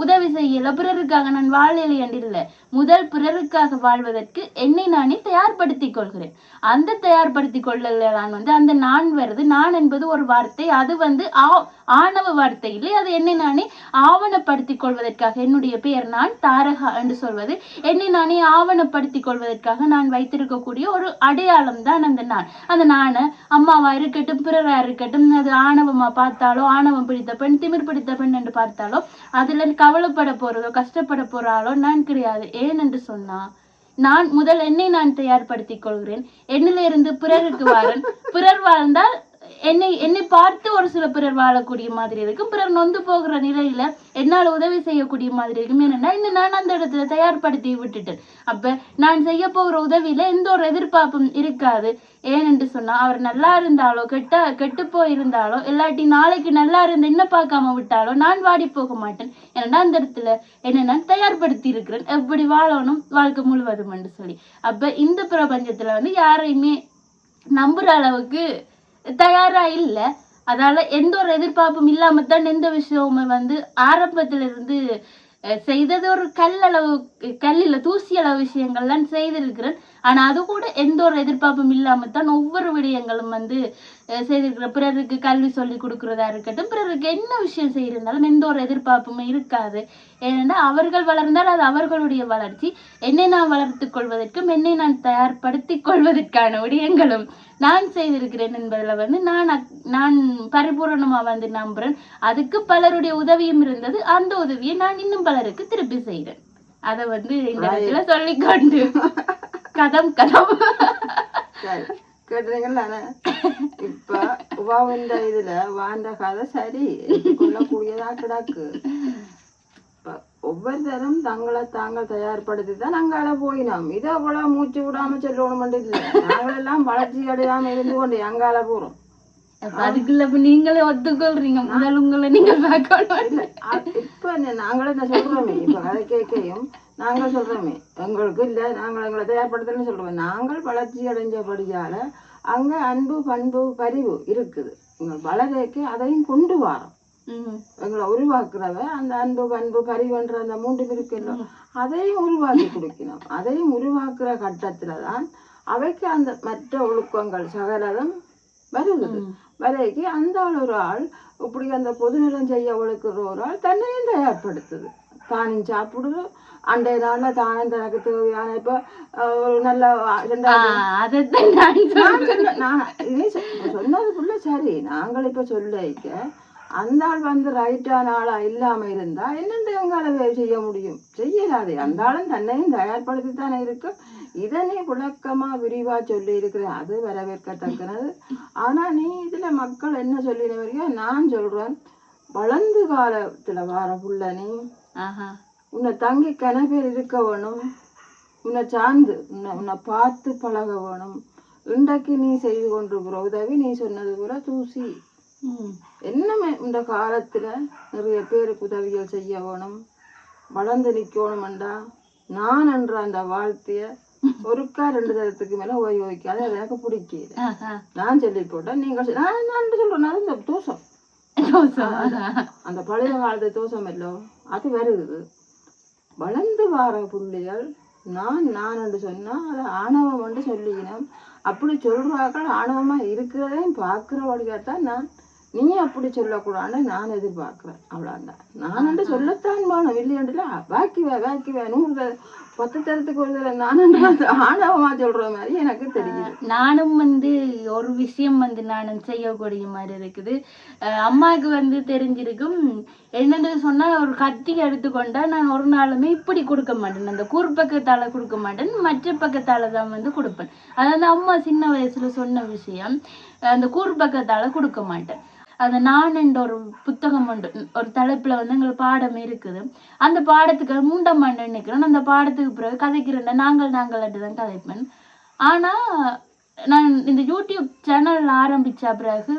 உதவி செய்யல, பிறருக்காக நான் வாழலை என்று இல்லை. முதல் பிறருக்காக வாழ்வதற்கு என்னை நானே தயார்படுத்திக் கொள்கிறேன். அந்த தயார்படுத்திக் கொள்ளல அந்த நான் வருது. நான் என்பது ஒரு வார்த்தை, அது ஆணவ வார்த்தை இல்லை. அது என்னை நானே ஆவணப்படுத்திக் கொள்வதற்காக, என்னுடைய பெயர் நான் தாரகா என்று சொல்வது என்னை நானே ஆவணப்படுத்திக் கொள்வதற்காக நான் வைத்திருக்கக்கூடிய ஒரு அடையாளம் தான் அந்த நானை அம்மாவா இருக்கட்டும், பிறரா இருக்கட்டும், அது ஆணவமா பார்த்தாலோ, ஆணவம் பிடித்த பெண், திமிர் பிடித்த பெண் என்று பார்த்தாலோ அதுல கவலைப்பட போறதோ கஷ்டப்பட போறாலோ நான் கிடையாது. ஏன் என்று சொன்னா நான் முதல் என்னை நான் தயார்படுத்திக் கொள்கிறேன். என்னிலிருந்து பிறருக்கு வாரன். பிறர் வாழ்ந்தால் என்னை பார்த்து ஒரு சில பிறர் வாழக்கூடிய மாதிரி இருக்கும். பிறர் நொந்து போகிற நிலையில என்னால் உதவி செய்யக்கூடிய மாதிரி இருக்கும். என்னன்னா இன்னும் நான் அந்த இடத்துல தயார்படுத்தி விட்டுட்டேன். அப்ப நான் செய்ய போகிற உதவியில எந்த ஒரு எதிர்பார்ப்பும் இருக்காது. ஏனென்று சொன்னா அவர் நல்லா இருந்தாலோ கெட்டு போயிருந்தாலோ இல்லாட்டி நாளைக்கு நல்லா இருந்து என்ன பார்க்காம விட்டாலோ நான் வாடி போக மாட்டேன். ஏன்னா அந்த இடத்துல என்ன நான் தயார்படுத்தி இருக்கிறேன் எப்படி வாழணும் வாழ்க்கை முழுவதும் என்று சொல்லி. அப்ப இந்த பிரபஞ்சத்துல யாரையுமே நம்புற அளவுக்கு தயாரா இல்ல. அதால எந்த ஒரு எதிர்பார்ப்பும் இல்லாமத்தான் எந்த விஷயமுமே ஆரம்பத்திலிருந்து செய்தது ஒரு கல்லில தூசி அளவு விஷயங்கள்லாம் செய்திருக்கிறேன். ஆனா அது கூட எந்த ஒரு எதிர்பார்ப்பும் இல்லாமத்தான் ஒவ்வொரு விடயங்களும் செய்திருக்கிற. பிறருக்கு கல்வி சொல்லி கொடுக்கறதா இருக்கட்டும், பிறருக்கு என்ன விஷயம் செய்யிருந்தாலும் எந்த ஒரு எதிர்பார்ப்புமே இருக்காது. ஏனென்றால் அவர்கள் வளர்ந்தால் அது அவர்களுடைய வளர்ச்சி. என்னை நான் வளர்த்துக் கொள்வதற்கும் என்னை நான் தயார்படுத்திக் கொள்வதற்கான விடயங்களும் நான் செய்திருக்கிறேன் என்பதுல நான் பரிபூரணமா நம்புறேன். அதுக்கு பலருடைய உதவியும் இருந்தது. அந்த உதவியை நான் இன்னும் பலருக்கு திருப்பி செய்யறேன். அதை இந்த இடத்துல சொல்லிக்கொண்டு கதம் கேட்டுறீங்களா? இப்ப இந்த இதுல வாழ்ந்த கதை சரி கொள்ளக்கூடியதா கிடக்கு. ஒவ்வொருத்தரும் தங்களை தாங்கள் தயார்படுத்தி தான் அங்கால போயினோம். இதை அவ்வளவு மூச்சு விடாம சொல்லணும் இல்லை. நாங்களெல்லாம் வளர்ச்சி அடையாம இருந்து கொண்டு அங்கால போறோம். அப்ப அதுக்குள்ள இப்ப நீங்களே ஒத்துக்கொள்றீங்க, முதல் உங்களை நீங்க பார்க்கணும். இல்ல இப்ப நாங்களே என்ன சொல்றோமே, இப்ப கதை கேட்கையும் நாங்கள் சொல்றோமே எங்களுக்கு இல்ல, நாங்கள் எங்களை தயார்படுத்தலன்னு சொல்றோம். நாங்கள் வளர்ச்சி அடைஞ்சபடியால அங்க அன்பு பண்பு பரிவு இருக்குது. வளரேக்கு அதையும் கொண்டு வரோம். எங்களை உருவாக்குறவ அந்த அன்பு பண்பு பரிவுன்ற அந்த 3 இருக்குல்ல, அதையும் உருவாக்கி கொடுக்கணும். அதையும் உருவாக்குற கட்டத்துலதான் அவைக்கு அந்த மற்ற ஒழுக்கங்கள் சகலதும் வருகிறது. வரைக்கு அந்த ஒரு ஆள் இப்படி அந்த பொதுநலம் செய்ய ஒழுக்கிற ஒரு ஆள் தன்னையும் தயார்படுத்துது. தானும் சாப்பிடுது, அண்டைய நாள்ல தானும் தனக்கு தேவையான இப்ப ஒரு நல்ல சொன்னதுக்குள்ள சரி. நாங்கள் இப்ப சொல்லிக்க அந்த ஆள் வந்து ரைட்டான ஆளா இல்லாம இருந்தா என்னென்ன எங்கால செய்ய முடியும்? செய்யலாது. அந்த ஆளும் தன்னையும் தயார்படுத்தித்தானே இருக்கு. இதனை விளக்கமா விரிவா சொல்லி இருக்கிறேன், அது வரவேற்கத்தக்கனது. ஆனா நீ இதுல மக்கள் என்ன சொல்லினவரையோ நான் சொல்றேன், வளர்ந்து காலத்துல வார புள்ள நீ உன்னை தங்கி கனபேர் இருக்க வேணும், உன்னை சார்ந்து உன்னை பார்த்து பழக வேணும். இன்றைக்கு நீ செய்து கொண்டிருக்கிற உதவி நீ சொன்னது கூட தூசி. என்னமே இந்த காலத்துல நிறைய பேருக்கு உதவிகள் செய்ய வேணும், வளர்ந்து நிக்கணும்டா. நான் என்ற அந்த வாழ்க்கைய ஒருக்கா 2 தரத்துக்கு மேல உபயோகிக்காது, அது எனக்கு பிடிக்கல. நான் சொல்லி போட்டேன், நீங்க நான் சொல்றேன், அது இந்த தோஷம், அந்த பழைய காலத்து தோஷம் இல்லோ அது வருது. வளர்ந்து வார புள்ளிகள் நான் என்று சொன்னா அது ஆணவம் என்று சொல்லிக்கணும். அப்படி சொல்றாக்கள் ஆணவமா இருக்கிறதையும் பார்க்கிற வழியாத்தான் நான் நீ அப்படி சொல்லக்கூடாதுன்னு நான் எதிர்பார்க்கிறேன். அவ்வளோதான். நான் என்று சொல்லத்தான் வேணும், இல்லையன்றுல வாக்கிவே 100 10 தரத்துக்கு ஒரு தரம் நான் ஆணவமா சொல்ற மாதிரி எனக்கு தெரியுது. நானும் ஒரு விஷயம் நானும் செய்யக்கூடிய மாதிரி இருக்குது. அம்மாவுக்கு தெரிஞ்சிருக்கும். என்னன்னு சொன்னா, ஒரு கத்தி எடுத்துக்கொண்டா நான் ஒரு நாளுமே இப்படி கொடுக்க மாட்டேன், அந்த கூர்பக்கத்தால கொடுக்க மாட்டேன், மற்ற பக்கத்தால தான் கொடுப்பேன். அதாவது அம்மா சின்ன வயசுல சொன்ன விஷயம், அந்த கூர்பக்கத்தால கொடுக்க மாட்டேன். அந்த நான் என்ற ஒரு புத்தகம் உண்டு, ஒரு தலைப்புல எங்களுக்கு பாடம் இருக்குது. அந்த பாடத்துக்கு 3ஆம் ஆண்டு நினைக்கிறேன். அந்த பாடத்துக்கு பிறகு கதைக்கிறேன், நாங்கள் தான் கதைப்பேன். ஆனா நான் இந்த யூடியூப் சேனல் ஆரம்பிச்ச பிறகு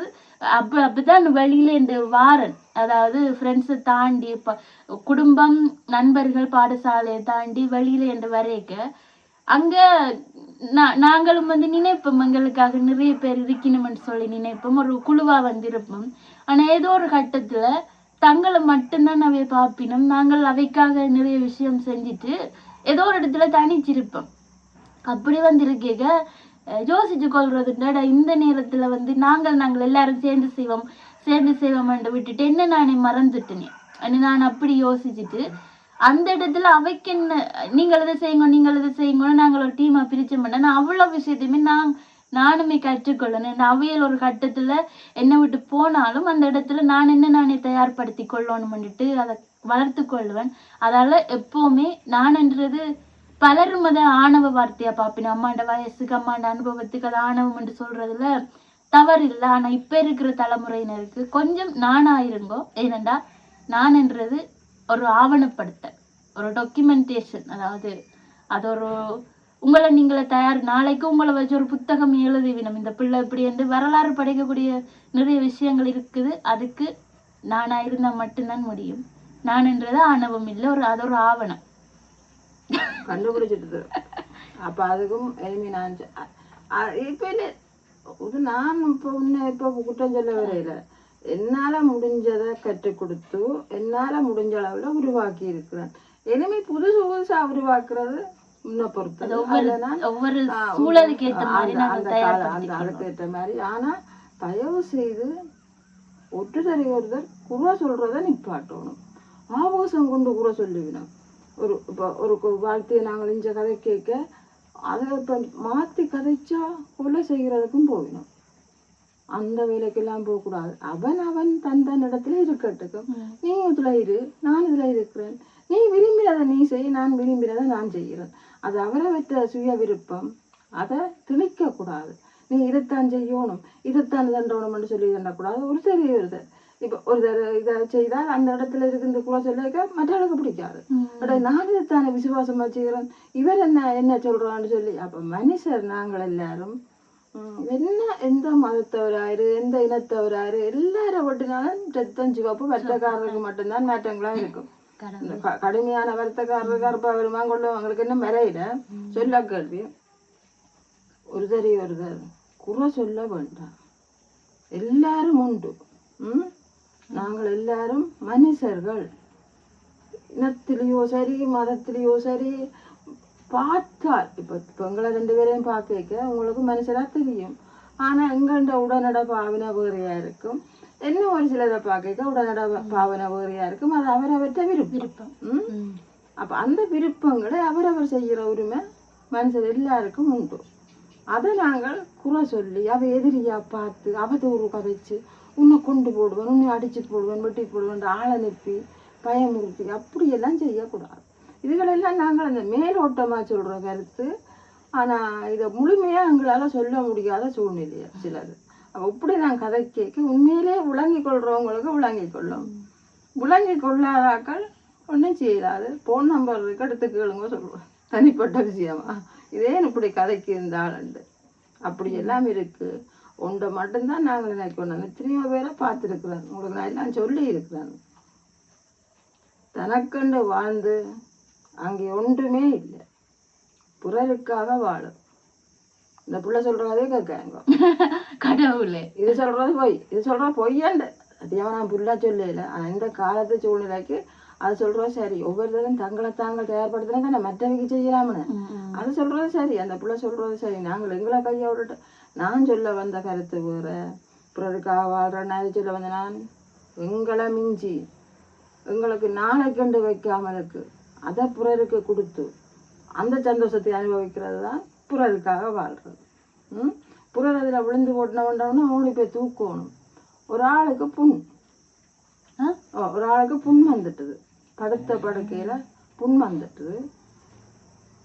அப்பதான் வெளியில இந்த வாரன், அதாவது ஃப்ரெண்ட்ஸை தாண்டி குடும்பம் நண்பர்கள் பாடசாலையை தாண்டி வெளியில என்று வரைக்க அங்க நாங்களும் நினைப்போம், எங்களுக்காக நிறைய பேர் இருக்கணும்னு சொல்லி நினைப்போம், ஒரு குழுவா இருப்போம். ஆனா ஏதோ ஒரு கட்டத்துல தங்களை மட்டும்தான் அவைய பாப்பினோம், நாங்கள் அவைக்காக நிறைய விஷயம் செஞ்சுட்டு ஏதோ ஒரு இடத்துல தனிச்சிருப்போம். அப்படி இருக்கேக யோசிச்சு கொள்றதுடா, இந்த நேரத்துல நாங்கள் எல்லாரும் சேர்ந்து செய்வோம் என்று விட்டுட்டு என்ன நானே மறந்துட்டேனே. நான் அப்படி யோசிச்சுட்டு அந்த இடத்துல அவைக்கு என்ன, நீங்கள் இதை செய்யுங்க நாங்கள் ஒரு டீமா பிரிச்ச மாட்டேன். நான் அவ்வளவு விஷயத்தையுமே நானுமே கற்றுக்கொள்ளணும். அவையில் ஒரு கட்டத்துல என்னை விட்டு போனாலும் அந்த இடத்துல நான் நானே தயார்படுத்தி கொள்ளணும்னுட்டு அதை வளர்த்து கொள்வேன். அதால எப்பவுமே நான்ன்றது பலரும் அதை ஆணவ வார்த்தையா பாப்பின. அம்மாண்ட வயசுக்கு அம்மாண்ட அனுபவத்துக்கு அது ஆணவம் என்று சொல்றதுல தவறு இல்லை. ஆனா இப்ப இருக்கிற தலைமுறையினருக்கு கொஞ்சம் நானாயிருங்கோ. ஏனண்டா நான்ன்றது ஒரு ஆவணப்படுத்த, ஒரு டாக்குமெண்டேஷன், அதாவது அது ஒரு உங்களை நீங்களே நாளைக்கு உங்களை வச்சு ஒரு புத்தகம் எழுதுவினம், இந்த பிள்ளை இப்படி என்று வரலாறு படைக்கக்கூடிய நிறைய விஷயங்கள் இருக்குது. அதுக்கு நானா இருந்தா மட்டும்தான் முடியும். நான்ன்றது ஆணவம் இல்லை, அது ஒரு ஆவணம் கண்டுபிடிச்சிட்டு. அப்ப அதுக்கும் நான் இப்ப இல்ல, நான் இப்ப குற்றம் சொல்ல வரையில என்னால முடிஞ்சதை கற்றுக் கொடுத்து என்னால முடிஞ்ச அளவுல உருவாக்கி இருக்கிறேன். இனிமே புதுசா உருவாக்குறது முன்ன பொறுத்தது, அந்த அதுக்கு ஏற்ற மாதிரி. ஆனா தயவு செய்து ஒற்றுதறி ஒருத்தர் குறை சொல்றத நிப்பாட்டணும். ஆபாசம் கொண்டு குறை சொல்லிவிடும். ஒரு வாழ்க்கையை நாங்கள் இஞ்ச கதை கேட்க அதை இப்ப மாத்தி கதைச்சா கொலை செய்கிறதுக்கும் போயிடும். அந்த வேலைக்கெல்லாம் போகக்கூடாது. அவன் தன் இடத்துல இருக்கட்டுக்கும். நீ இதுல இரு, நான் இதுல இருக்கிறேன். நீ விரும்பினதை நீ செய், நான் விரும்பினதை நான் செய்கிறேன். அது அவரை வெற்ற சுய விருப்பம். அதை திணிக்க கூடாது. நீ இதைத்தான் செய்யணும், இதைத்தான் தண்டணும்னு சொல்லி தண்டக்கூடாது. ஒருத்தர் இப்ப ஒருத்தர் இதை செய்தால் அந்த இடத்துல இருக்கு கூட சொல்லிக்க மற்றவளுக்கு பிடிக்காது. நான் இதைத்தானே விசுவாசமா செய்கிறேன், இவர் என்ன சொல்றான்னு சொல்லி. அப்ப மனுஷர் நாங்கள் எல்லாரும் என்ன எந்த மதத்தவராரு எந்த இனத்தவராரு எல்லாரும் ஒட்டினாலும் ரத்தம் சிவப்பு வர்த்தக்காரருக்கு மட்டும்தான் மாற்றங்களா இருக்கும். இந்த கடுமையான வர்த்தக்காரர் கருப்பா வருமா கொள்ளுவாங்களுக்கு என்ன மறையில சொல்ல கேள்வி ஒருதர் குறை சொல்ல வேண்டாம். எல்லாரும் உண்டு. நாங்கள் எல்லாரும் மனுஷர்கள். இனத்திலேயோ சரி மதத்திலேயோ சரி பார்த்தால் இப்போ எங்களை 2 பேரையும் பார்க்க உங்களுக்கு மனுஷரா தெரியும். ஆனா எங்கள்ட உடனட பாவனை வேறையா இருக்கும். என்ன ஒரு சிலரை பார்க்க உடனட பாவனை வேறையா இருக்கும். அது அவரவற்ற விருப்பம். அப்ப அந்த விருப்பங்களை அவரவர் செய்கிற உரிமை மனுஷர் எல்லாருக்கும் உண்டு. அதை நாங்கள் குறை சொல்லி அவ எதிரியா பார்த்து அவதூறு கதைச்சு உன்னை கொண்டு போடுவேன், உன்னை அடிச்சு போடுவேன், வெட்டி போடுவேன், ஆள் அனுப்பி பயமுறுத்தி அப்படியெல்லாம் செய்யக்கூடாது. இதுகளெல்லாம் நாங்கள் அந்த மேலோட்டமாக சொல்கிற கருத்து. ஆனால் இதை முழுமையாக எங்களால் சொல்ல முடியாத சூழ்நிலையா சிலது. அப்போ இப்படி நான் கதை கேட்க உண்மையிலே விளங்கி கொள்கிறவங்களுக்கு விளங்கி கொள்ளும். விளங்கி கொள்ளாதாக்கள் ஒன்றும் செய்யலாது. ஃபோன் நம்பர் இருக்கு எடுத்துக்கலுங்க சொல்லுவேன். தனிப்பட்ட விஷயமா இதே இப்படி கதைக்கு இருந்தாலுண்டு அப்படியெல்லாம் இருக்குது. ஒன்றை மட்டும்தான் நாங்கள் நினைக்கணும். எத்தனையோ பேரை பார்த்துருக்குறேன். உங்களுக்கு நான் எல்லாம் சொல்லி இருக்கிறேன். தனக்கண்டு வாழ்ந்து அங்கே ஒன்றுமே இல்லை, பிறருக்காக வாழும். இந்த பிள்ளை சொல்றதே கேட்காங்க கடவுளே. இது சொல்றது பொய், இது சொல்ற பொய்யாண்ட அதையாக நான் புள்ளா சொல்லல. ஆனால் இந்த காலத்து சூழ்நிலைக்கு அது சொல்றது சரி. ஒவ்வொருத்தரும் தங்களை தாங்கள் தயார்படுத்தினா தானே மற்றவங்க செய்யலாம்னு அது சொல்றது சரி. அந்த பிள்ளை சொல்றது சரி. நாங்கள் எங்களை கையை விட்டுட்டு நான் சொல்ல வந்த கருத்து வேற, பிறருக்காக வாழ்றேன் சொல்ல வந்த நான் எங்களை மிஞ்சி எங்களுக்கு நாளை கண்டு வைக்காமலுக்கு அதை பிறருக்கு கொடுத்து அந்த சந்தோஷத்தை அனுபவிக்கிறது தான் பிறருக்காக வாழ்றது. பிறர் அதில் விழுந்து போட்டினவன்றவனா அவனை போய் தூக்கணும். ஒரு ஆளுக்கு புண் வந்துட்டுது, படுத்த படுக்கையில் புண் வந்துட்டுது.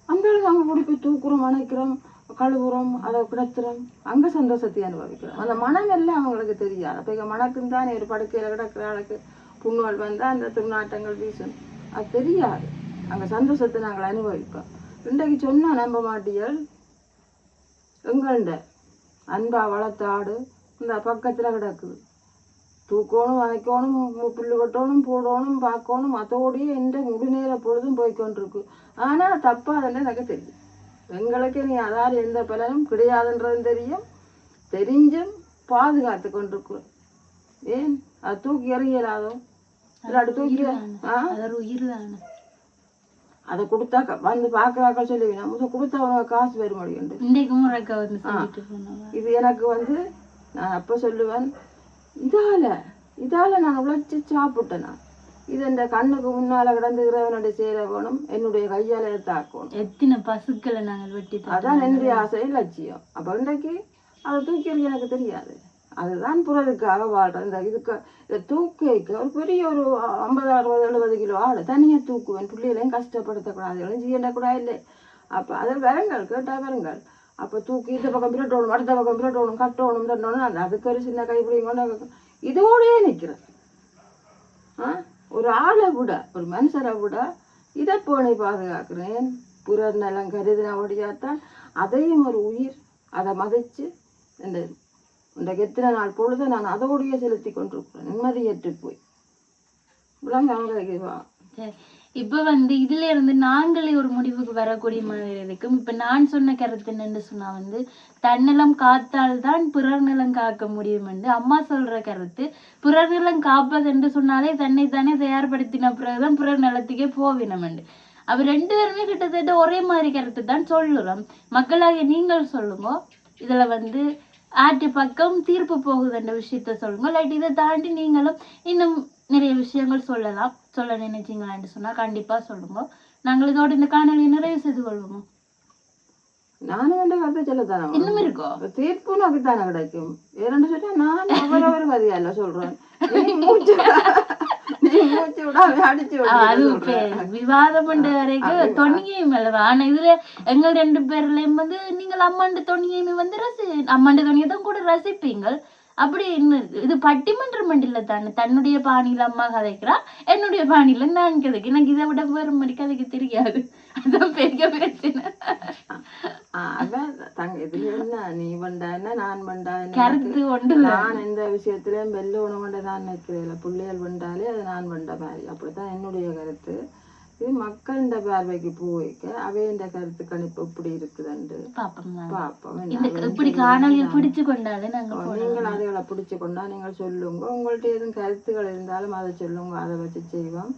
அந்த அளவுக்கு அங்கே கூடி போய் தூக்குறோம், அணைக்கிறோம், கழுவுறோம், அதை கிடத்துறோம், அங்கே சந்தோஷத்தை அனுபவிக்கிறோம். அந்த மனம் எல்லாம் அவங்களுக்கு தெரியாது. அப்போ இங்கே மணக்கும் தானே ஒரு படுக்கையில் கிடக்கிற ஆளுக்கு புண்ணுகள் வந்தால் அந்த திருநாட்டங்கள் வீசும். அது தெரியாது. அங்கே சந்தோஷத்தை நாங்கள் அனுபவிப்போம். இன்றைக்கு சொன்னால் நம்ப மாட்டியல் எங்கள்ட அன்பா வளர்த்தாடு இந்த பக்கத்தில் கிடக்குது. தூக்கணும், அணைக்கணும், புல்லு கட்டணும், போடணும், பார்க்கணும், அதோடையே எந்த முழுநேர பொழுதும் போய்கொண்டிருக்கு. ஆனால் தப்பாதுன்னு எனக்கு தெரியும். எங்களுக்கு நீ அதால் எந்த பலனும் கிடையாதுன்றதும் தெரிஞ்சும் பாதுகாத்து கொண்டிருக்கிறோம். ஏன் அது தூக்கி எறியலாதோ இல்லாட்டி தூக்கி அதை கொடுத்தா வந்து பார்க்கறாக்கள் சொல்லுவீங்க கொடுத்தா உனக்கு காசு வர முடியும். இது எனக்கு வந்து நான் அப்போ சொல்லுவேன், இதால நான் உழைச்சி சாப்பிட்டேனா, இது இந்த கண்ணுக்கு முன்னால கிடந்துக்கிறவனுடைய சேர வேணும், என்னுடைய கையால எடுத்தாக்கணும். எத்தனை பசுக்களை நாங்கள் வெட்டி அதான் என்னுடைய ஆசை லட்சியம். அப்போ இன்றைக்கு அதை தூக்கி எனக்கு தெரியாது. அதுதான் பிறருக்காக வாழ்றேன். இந்த இதுக்கு இதை தூக்க ஒரு பெரிய ஒரு 50, 60, 70 கிலோ ஆள் தனியாக தூக்குவேன். பிள்ளைகளையும் கஷ்டப்படுத்தக்கூடாது, செய்யக்கூடாது இல்லை. அப்போ அதில் வருங்கள் கேட்டால் வருங்கள். அப்போ தூக்கி இந்த பக்கம் பிரட்டோணும், அடுத்த பக்கம் பிரட்டோணும், கட்டணும், தட்டணும். அதுக்கு ஒரு சின்ன கைப்பிடிங்க கொண்டு இதோடயே நிற்கிறேன். ஒரு ஆளை விட ஒரு மனுஷரை விட இதை போனை பாதுகாக்கிறேன். புறர் நலம் கருதின ஒடியாத்தான் அதையும் ஒரு உயிர் அதை மதித்து இந்த எத்தனை நாள் பொழுது நான் அதோடைய செலுத்தி கொண்டிருக்கிறேன். நிம்மதியற்று போய் இப்ப வந்து இதுல இருந்து நாங்களே ஒரு முடிவுக்கு வரக்கூடிய மாதிரி இருக்கும். இப்ப நான் சொன்ன கருத்து என்னன்னு சொன்னா வந்து தன்னலம் காத்தால்தான் பிறர் நிலம் காக்க முடியும் என்று அம்மா சொல்ற கருத்து. பிறர் நிலம் காப்பது என்று சொன்னாலே தன்னை தானே தயார்படுத்தின பிறகுதான் பிறர் நிலத்துக்கே போவினம் என்று. அவ 2 பேருமே கிட்டத்தட்ட ஒரே மாதிரி கருத்து தான் சொல்லுறோம். மக்களாகிய நீங்கள் சொல்லுங்க, இதுல வந்து ஆட்டு பக்கம் தீர்ப்பு போகுதுன்ற விஷயத்த சொல்லுங்க. இல்லாட்டி இதை தாண்டி நீங்களும் இன்னும் நிறைய விஷயங்கள் சொல்ல நினைச்சீங்களான்னு சொன்னா கண்டிப்பா சொல்லுங்க. நாங்கள் இதோட இந்த காணொலியை நிறைவு செய்து கொள்வோம். நானும் என்ற கருத்தை சொல்லத்தானே இன்னும் இருக்கோம் தீர்ப்பு நோக்கித்தானே கிடைக்கும். ஏன்னு சொன்னா நான் அவரவர் கதையல்ல சொல்றேன். விவாதம் பண்ற வரைக்கும் தொன்னியையும் அல்லவா. ஆனா இதுல எங்க 2 பேர்லயும் வந்து நீங்கள் அம்மாண்ட தொன்னியையுமே வந்து அம்மாண்ட தொன்னியை தான் கூட ரசிப்பீங்கள். அப்படி இது பட்டிமன்றம் இல்ல தானே. தன்னுடைய பாணியில அம்மா கதைக்கிறா, என்னுடைய பாணியில நான் கதைக்கு. எனக்கு இதை விட வேறு மாதிரி கதைக்கு தெரியாது. அதான் பெரிய பிரச்சனை. அதான் இதுல என்ன நீ பண்ணா என்ன நான் பண்ணா என்ன கருத்து ஒன்று நான் எந்த விஷயத்திலயும் வெல்லணும் கொண்டு நான் நிற்கிறேன். பிள்ளைகள் பண்ணாலே அது நான் பண்ண மாதிரி அப்படித்தான் என்னுடைய கருத்து. இது மக்களின் பார்வைக்கு போய்க்க அவையின் கருத்து கணிப்பு இப்படி இருக்குதுண்டு பாப்போம். இப்படி காணொலியை பிடிச்சு கொண்டாலே நீங்கள் அதுகளை பிடிச்சு கொண்டா நீங்கள் சொல்லுங்க. உங்கள்ட்ட எதுவும் கருத்துக்கள் இருந்தாலும் அதை சொல்லுங்க, அதை வச்சு செய்வோம்.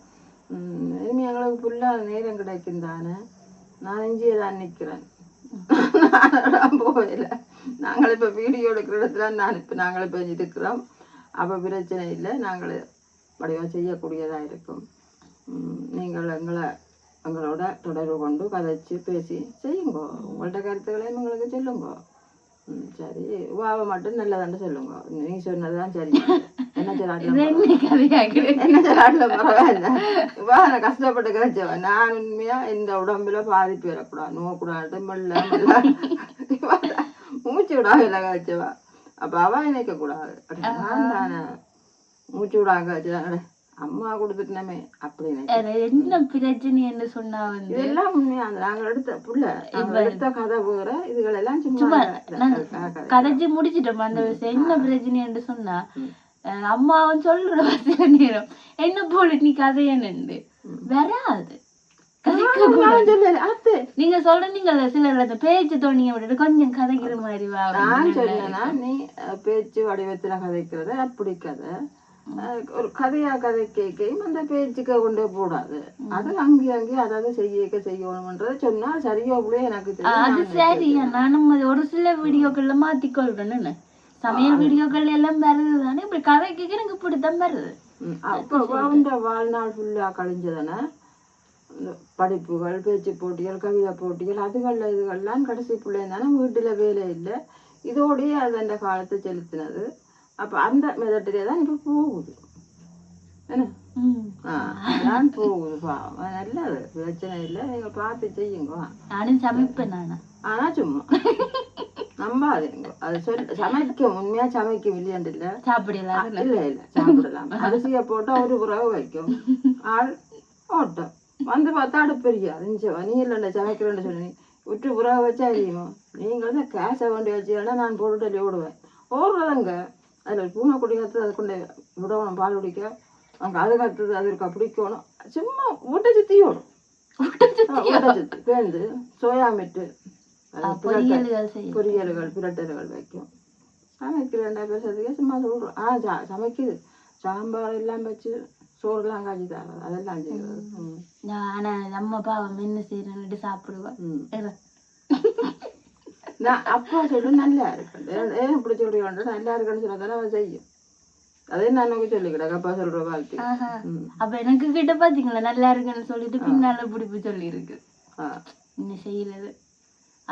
இனிமே எங்களுக்கு ஃபுல்லாக நேரம் கிடைக்கும் தானே. நான் இஞ்சியை தான் நிற்கிறேன், நான் போகல. நாங்கள் இப்போ வீடியோ எடுக்கிற இடத்துல நாங்கள் இப்போ இருக்கிறோம். அப்போ பிரச்சனை இல்லை, நாங்கள் வடிவாக செய்யக்கூடியதாக இருக்கும். நீங்கள் எங்களோட தொடர்பு கொண்டு கதைச்சு பேசி செய்யுங்க. உங்கள்ட்ட கருத்துக்களையும் எங்களுக்கு சொல்லுங்க. சரி, வாவை மட்டும் நல்லதாண்டு சொல்லுங்க. நீ சொன்னதுதான் சரி. என்ன சொல்லாட்டில் பரவாயில்ல. வா, நான் கஷ்டப்பட்டு கிடைச்சவன். நான் உண்மையா இந்த உடம்புல பாதிப்பு வரக்கூடாது, நோக்கூடாது, மெல்ல மெல்ல மூச்சு விடாம கிடைச்சவா. அப்ப அவ நினைக்க கூடாது. நான் தானே மூச்சு விடாம கிடைச்சதாங்க அம்மா கொடுத்துட்டனமே அப்படின்னு. என்ன பிரச்சனை என்று சொன்னா வந்து இதெல்லாம் உண்மையா நாங்க எடுத்த புள்ள எடுத்த கதை போகிற இதுகளெல்லாம் சும்மா கதைச்சு முடிச்சிட்டோம் அந்த விஷயம். என்ன பிரச்சனை என்று சொன்னா அம்மாவும் சொல்ற சில நேரம் என்ன போல நீ கதையன்னு வராது. நீங்க சொல்றீங்கல்ல சில பேச்சு தோணிய விட்டுட்டு கொஞ்சம் கதைக்கிற மாதிரி வா. நான் சொன்னேன்னா நீ பேச்சு வடிவத்துல கதைக்கிறத அப்படி கதை ஒரு கதையா கதை கேட்கையும் அந்த பேச்சுக்க கொண்டே போடாது. அது அங்கேயும் அதாவது செய்யணும்ன்றத சொன்னா சரியா கூட எனக்கு அது சரியா. நானும் ஒரு சில வீடியோக்கள்ல மாத்திக்கொள்றேன்னு சமையல் வீடியோக்கள் எல்லாம் வருது தானே. இப்படி கதை கேட்க எனக்கு இப்படித்தான் வருது. அப்போ இந்த வாழ்நாள் ஃபுல்லா கழிஞ்சதானே படிப்புகள், பேச்சு போட்டிகள், கவிதை போட்டிகள், இதுகள்லாம் கடைசி பிள்ளைங்க தானே. வீட்டுல வேலை இல்லை, இதோடய அது அந்த காலத்தை செலுத்தினது. அப்போ அந்த மெதட்டிலே தான் இப்போ போகுது. என்ன போகுது பாவம். நல்லது, பிரச்சனை இல்லை. நீங்க பார்த்து செய்யுங்க. நானும் சமைப்பேன். ஆனா சும்மா நம்பாதீங்க. அது சமைக்கும், உண்மையா சமைக்கும் இல்லையாண்டு இல்லை. சாப்பிடலாம். இல்லை இல்லை, சாப்பிடலாம். அரிசியை போட்டா ஒரு புறவு வைக்கும், ஆள் ஓட்டம் வந்து பார்த்தா அடுப்பெரியா நீ இல்லைண்ட சமைக்கிறேன்னு சொல்லி விட்டு புறவை வச்சா அறியுமோ. நீங்கள் தான் கேஷை கொண்டு வச்சுக்கலன்னா நான் போட்டு ஓடுவேன். ஓடுறதுங்க அதில் பூனை குடிக்கிறது, அது கொண்டு விடணும் பால் குடிக்க. அங்கே அது கத்துது, அது இருக்கா பிடிக்கணும். சும்மா ஊட்ட சுற்றி ஓடும். ஊட்ட சுற்றி பேர்ந்து சோயா மீட்டு பொரியல்கள் பிரட்டல்கள் வைக்கும். சமைக்கிறேன்டா பேசுறதுக்கே சும்மா சொல்கிறோம். சமைக்குது, சாம்பார் எல்லாம் வச்சு சோறுலாம் காய்ச்சி தராது, அதெல்லாம் செய்கிறது. ஆனா நம்ம பாவம் என்ன செய்யறேன்னு சாப்பிடுவேன். நான் அப்பா சொல்லு நல்லா இருக்கு, ஏன் இப்படி சொல்றீங்க, நல்லா இருக்குன்னு சொன்னதானே அவன் செய்யும். அதே நான் நோக்கி சொல்லிக்கிட்டேன் அப்பா சொல்ற வாழ்க்கை. அப்ப எனக்கு கிட்ட பாத்தீங்களா நல்லா இருக்குன்னு சொல்லிட்டு பின்னால பிடிப்பு சொல்லி இருக்கு. என்ன செய்யறது,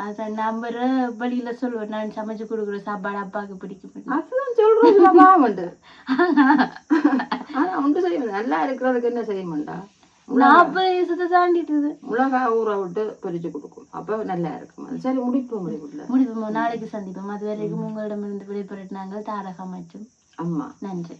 அதான் நம்புற வழியில சொல்லுவேன். நான் சமைச்சு கொடுக்குற சாப்பாடு அப்பாவுக்கு பிடிக்கும். அதுதான் சொல்றேன். ஆனா ஒன்று செய்ய நல்லா இருக்கிறதுக்கு என்ன செய்ய மாட்டா, 40 வயசத்தை தாண்டிட்டு மிளகாய் ஊற விட்டு பொரிச்சு கொடுக்கும். அப்ப நல்லா இருக்கும். சரி, முடிப்போம். நாளைக்கு சந்திப்போம். அது வரைக்கும் உங்களிடமிருந்து விடைபெறும் நாங்கள் தாரகா மற்றும் அம்மா. நன்றி.